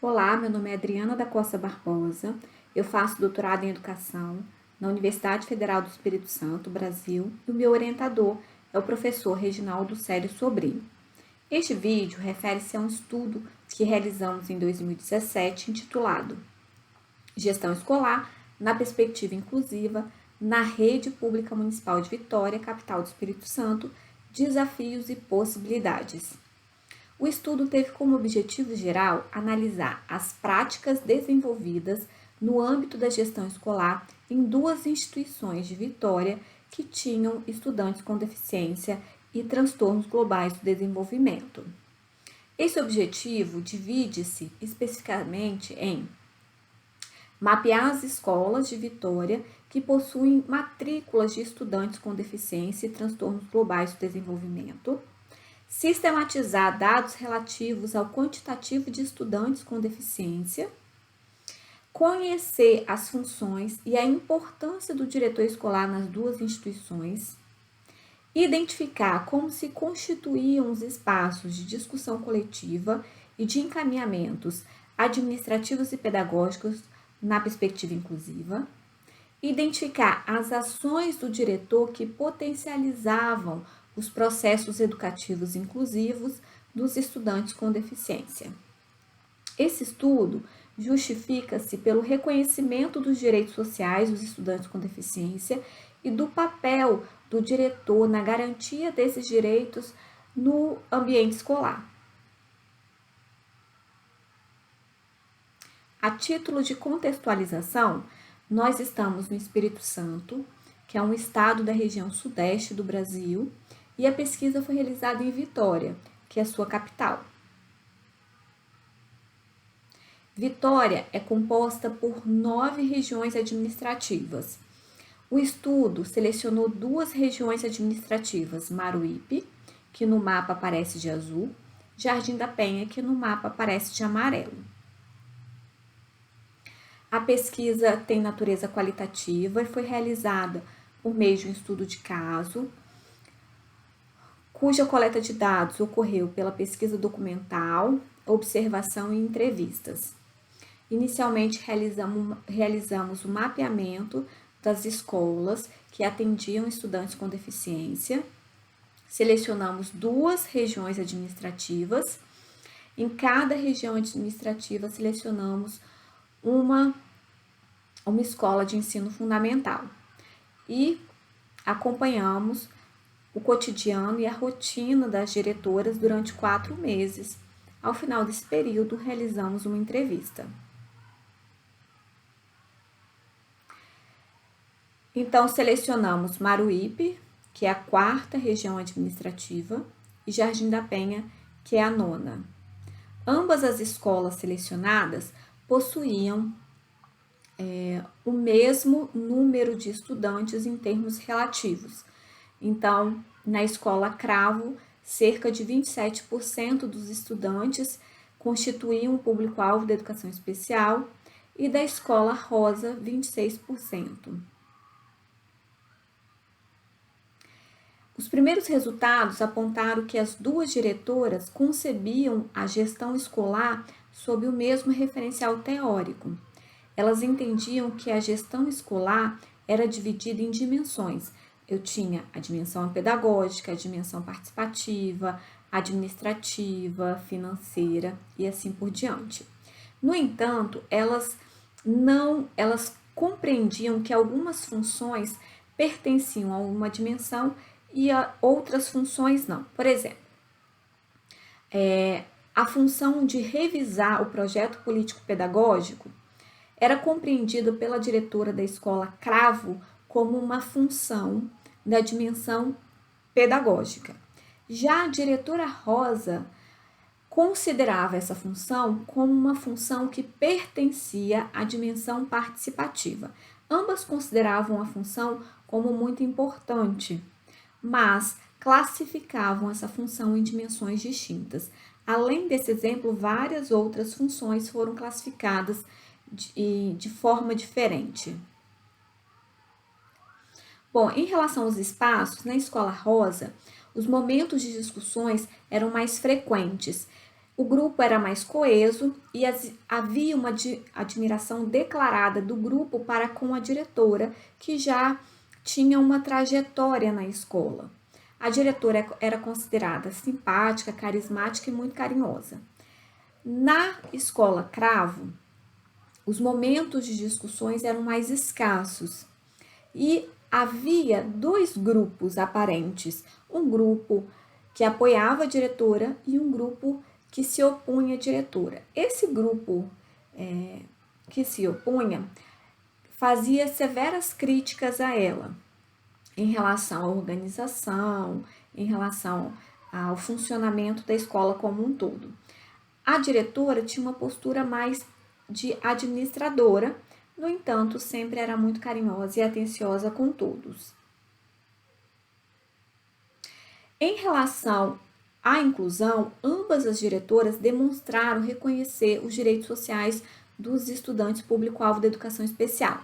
Olá, meu nome é Adriana da Costa Barbosa, eu faço doutorado em Educação na Universidade Federal do Espírito Santo, Brasil, e o meu orientador é o professor Reginaldo Célio Sobrinho. Este vídeo refere-se a um estudo que realizamos em 2017 intitulado Gestão Escolar na Perspectiva Inclusiva na Rede Pública Municipal de Vitória, capital do Espírito Santo, Desafios e Possibilidades. O estudo teve como objetivo geral analisar as práticas desenvolvidas no âmbito da gestão escolar em duas instituições de Vitória que tinham estudantes com deficiência e transtornos globais do desenvolvimento. Esse objetivo divide-se especificamente em mapear as escolas de Vitória que possuem matrículas de estudantes com deficiência e transtornos globais do desenvolvimento, sistematizar dados relativos ao quantitativo de estudantes com deficiência, conhecer as funções e a importância do diretor escolar nas duas instituições, identificar como se constituíam os espaços de discussão coletiva e de encaminhamentos administrativos e pedagógicos na perspectiva inclusiva, identificar as ações do diretor que potencializavam os processos educativos inclusivos dos estudantes com deficiência. Esse estudo justifica-se pelo reconhecimento dos direitos sociais dos estudantes com deficiência e do papel do diretor na garantia desses direitos no ambiente escolar. A título de contextualização, nós estamos no Espírito Santo, que é um estado da região sudeste do Brasil, e a pesquisa foi realizada em Vitória, que é a sua capital. Vitória é composta por 9 regiões administrativas. O estudo selecionou 2 regiões administrativas, Maruípe, que no mapa aparece de azul, Jardim da Penha, que no mapa aparece de amarelo. A pesquisa tem natureza qualitativa e foi realizada por meio de um estudo de caso, cuja coleta de dados ocorreu pela pesquisa documental, observação e entrevistas. Inicialmente, realizamos o mapeamento das escolas que atendiam estudantes com deficiência. Selecionamos 2 regiões administrativas. Em cada região administrativa, selecionamos uma escola de ensino fundamental e acompanhamos o cotidiano e a rotina das diretoras durante 4 meses. Ao final desse período, realizamos uma entrevista. Então, selecionamos Maruípe, que é a 4ª região administrativa, e Jardim da Penha, que é a 9ª. Ambas as escolas selecionadas possuíam o mesmo número de estudantes em termos relativos. Então, na escola Cravo, cerca de 27% dos estudantes constituíam o público-alvo da educação especial e da escola Rosa, 26%. Os primeiros resultados apontaram que as 2 diretoras concebiam a gestão escolar sob o mesmo referencial teórico. Elas entendiam que a gestão escolar era dividida em dimensões. Eu tinha a dimensão pedagógica, a dimensão participativa, administrativa, financeira e assim por diante. No entanto, elas compreendiam que algumas funções pertenciam a uma dimensão e a outras funções não. Por exemplo, a função de revisar o projeto político-pedagógico era compreendida pela diretora da escola Cravo como uma função da dimensão pedagógica. Já a diretora Rosa considerava essa função como uma função que pertencia à dimensão participativa. Ambas consideravam a função como muito importante, mas classificavam essa função em dimensões distintas. Além desse exemplo, várias outras funções foram classificadas de forma diferente. Bom, em relação aos espaços, na Escola Rosa, os momentos de discussões eram mais frequentes. O grupo era mais coeso e havia uma admiração declarada do grupo para com a diretora, que já tinha uma trajetória na escola. A diretora era considerada simpática, carismática e muito carinhosa. Na escola Cravo, os momentos de discussões eram mais escassos e havia dois grupos aparentes: um grupo que apoiava a diretora e um grupo que se opunha à diretora. Esse grupo que se opunha fazia severas críticas a ela em relação à organização, em relação ao funcionamento da escola como um todo. A diretora tinha uma postura mais de administradora, no entanto, sempre era muito carinhosa e atenciosa com todos. Em relação à inclusão, ambas as diretoras demonstraram reconhecer os direitos sociais dos estudantes público-alvo da educação especial.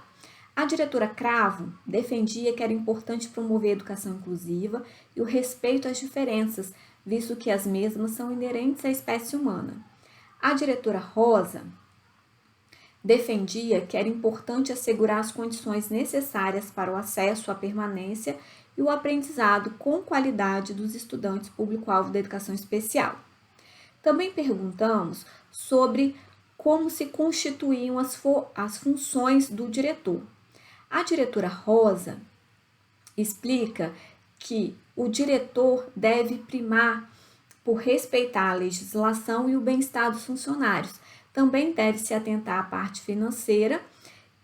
A diretora Cravo defendia que era importante promover a educação inclusiva e o respeito às diferenças, visto que as mesmas são inerentes à espécie humana. A diretora Rosa defendia que era importante assegurar as condições necessárias para o acesso à permanência e o aprendizado com qualidade dos estudantes público-alvo da educação especial. Também perguntamos sobre como se constituíam as funções do diretor. A diretora Rosa explica que o diretor deve primar por respeitar a legislação e o bem-estar dos funcionários. Também deve se atentar à parte financeira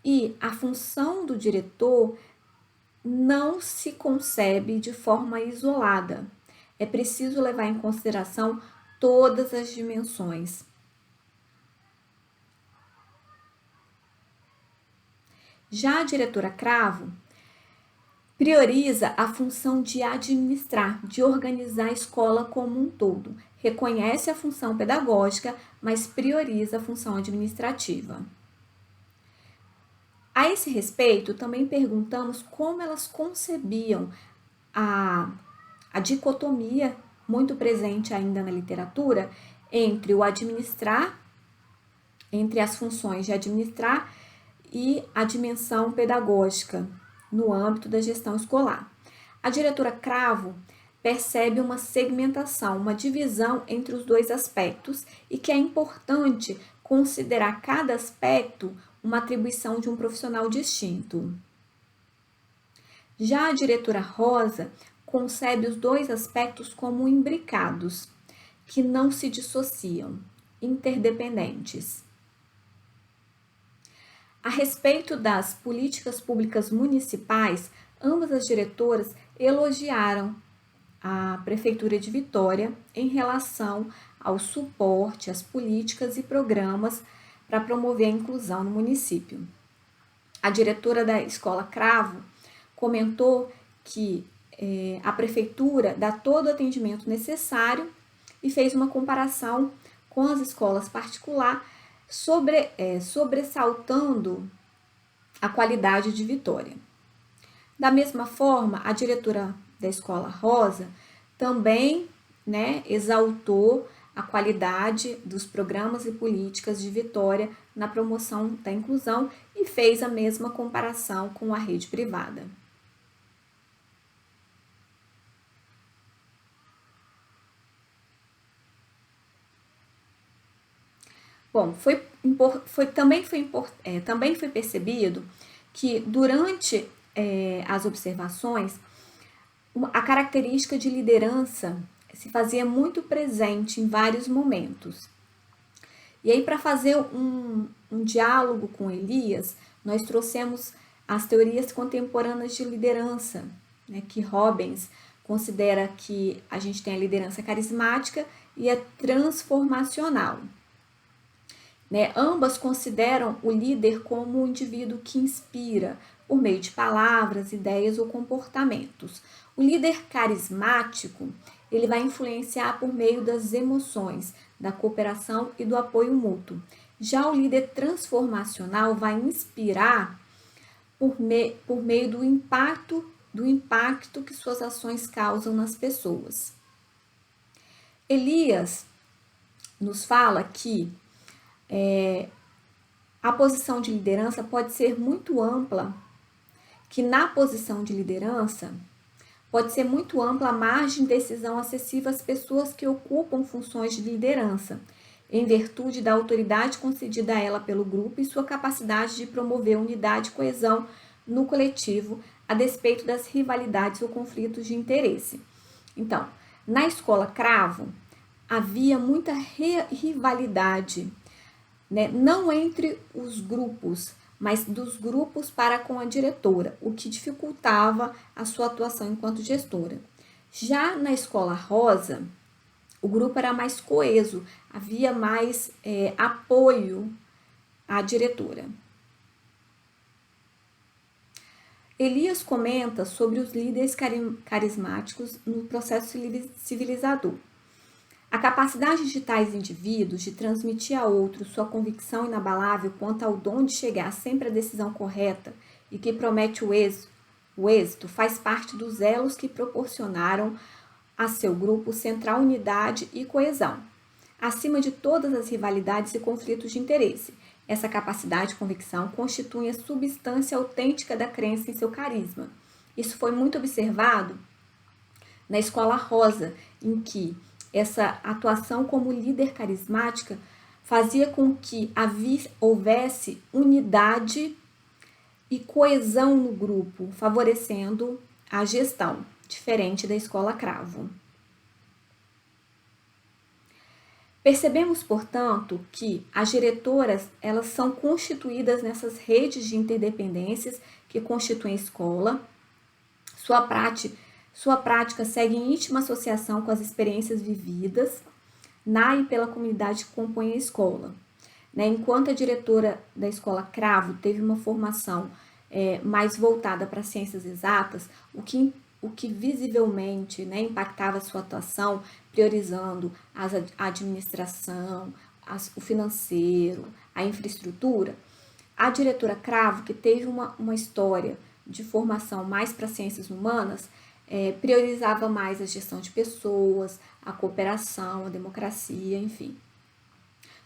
e a função do diretor não se concebe de forma isolada. É preciso levar em consideração todas as dimensões. Já a diretora Cravo prioriza a função de administrar, de organizar a escola como um todo. Reconhece a função pedagógica, mas prioriza a função administrativa. A esse respeito, também perguntamos como elas concebiam a dicotomia muito presente ainda na literatura entre o administrar, entre as funções de administrar e a dimensão pedagógica no âmbito da gestão escolar. A diretora Cravo percebe uma segmentação, uma divisão entre os dois aspectos e que é importante considerar cada aspecto uma atribuição de um profissional distinto. Já a diretora Rosa concebe os dois aspectos como imbricados, que não se dissociam, interdependentes. A respeito das políticas públicas municipais, ambas as diretoras elogiaram a Prefeitura de Vitória em relação ao suporte às políticas e programas para promover a inclusão no município. A diretora da Escola Cravo comentou que a Prefeitura dá todo o atendimento necessário e fez uma comparação com as escolas particulares, sobressaltando a qualidade de Vitória. Da mesma forma, a diretora da Escola Rosa também exaltou a qualidade dos programas e políticas de Vitória na promoção da inclusão e fez a mesma comparação com a rede privada. Bom, também foi percebido que durante as observações, a característica de liderança se fazia muito presente em vários momentos. E aí, para fazer um diálogo com Elias, nós trouxemos as teorias contemporâneas de liderança, que Robbins considera que a gente tem a liderança carismática e a transformacional. Ambas consideram o líder como um indivíduo que inspira por meio de palavras, ideias ou comportamentos. O líder carismático, ele vai influenciar por meio das emoções, da cooperação e do apoio mútuo. Já o líder transformacional vai inspirar por meio do impacto que suas ações causam nas pessoas. Elias nos fala que a posição de liderança pode ser muito ampla, que na posição de liderança pode ser muito ampla a margem de decisão acessível às pessoas que ocupam funções de liderança, em virtude da autoridade concedida a ela pelo grupo e sua capacidade de promover unidade e coesão no coletivo, a despeito das rivalidades ou conflitos de interesse. Então, na escola Cravo, havia muita rivalidade, né? Não entre os grupos, mas dos grupos para com a diretora, o que dificultava a sua atuação enquanto gestora. Já na escola Rosa, o grupo era mais coeso, havia mais apoio à diretora. Elias comenta sobre os líderes carismáticos no processo civilizador. A capacidade de tais indivíduos de transmitir a outros sua convicção inabalável quanto ao dom de chegar sempre à decisão correta e que promete o êxito faz parte dos elos que proporcionaram a seu grupo central unidade e coesão, acima de todas as rivalidades e conflitos de interesse. Essa capacidade de convicção constitui a substância autêntica da crença em seu carisma. Isso foi muito observado na Escola Rosa, em que essa atuação como líder carismática fazia com que houvesse unidade e coesão no grupo, favorecendo a gestão, diferente da Escola Cravo. Percebemos, portanto, que as diretoras elas são constituídas nessas redes de interdependências que constituem a escola. Sua prática segue em íntima associação com as experiências vividas na e pela comunidade que compõe a escola. Enquanto a diretora da Escola Cravo teve uma formação mais voltada para as ciências exatas, o que visivelmente impactava a sua atuação, priorizando a administração, o financeiro, a infraestrutura, a diretora Cravo, que teve uma história de formação mais para ciências humanas, priorizava mais a gestão de pessoas, a cooperação, a democracia, enfim.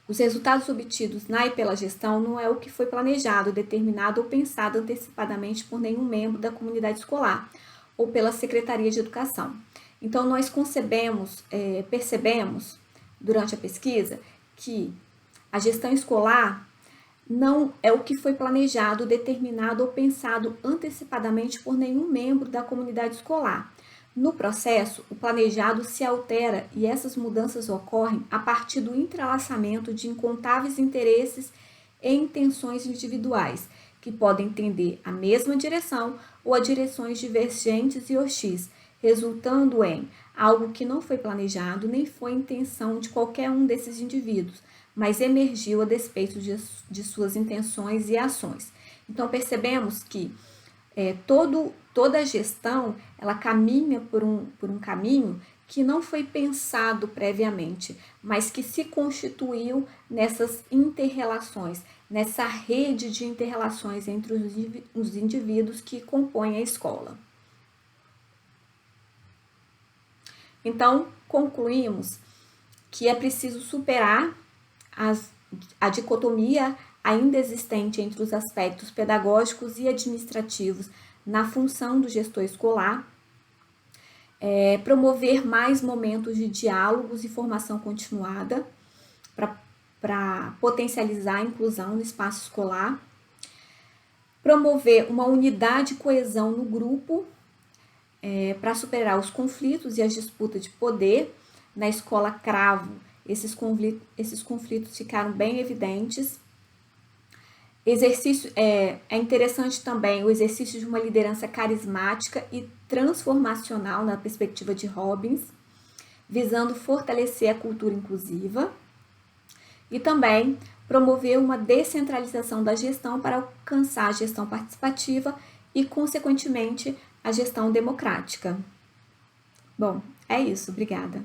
Os resultados obtidos na e pela gestão não é o que foi planejado, determinado ou pensado antecipadamente por nenhum membro da comunidade escolar ou pela Secretaria de Educação. Então, nós percebemos durante a pesquisa que a gestão escolar não é o que foi planejado, determinado ou pensado antecipadamente por nenhum membro da comunidade escolar. No processo, o planejado se altera e essas mudanças ocorrem a partir do entrelaçamento de incontáveis interesses e intenções individuais, que podem tender a mesma direção ou a direções divergentes e hostis, resultando em algo que não foi planejado nem foi intenção de qualquer um desses indivíduos, mas emergiu a despeito de suas intenções e ações. Então, percebemos que toda a gestão ela caminha por um caminho que não foi pensado previamente, mas que se constituiu nessas interrelações, nessa rede de interrelações entre os indivíduos que compõem a escola. Então, concluímos que é preciso superar a dicotomia ainda existente entre os aspectos pedagógicos e administrativos na função do gestor escolar, promover mais momentos de diálogos e formação continuada para potencializar a inclusão no espaço escolar, promover uma unidade e coesão no grupo para superar os conflitos e as disputas de poder. Na Escola Cravo, esses conflitos ficaram bem evidentes. É interessante também o exercício de uma liderança carismática e transformacional na perspectiva de Robbins, visando fortalecer a cultura inclusiva e também promover uma descentralização da gestão para alcançar a gestão participativa e, consequentemente, a gestão democrática. Bom, é isso. Obrigada.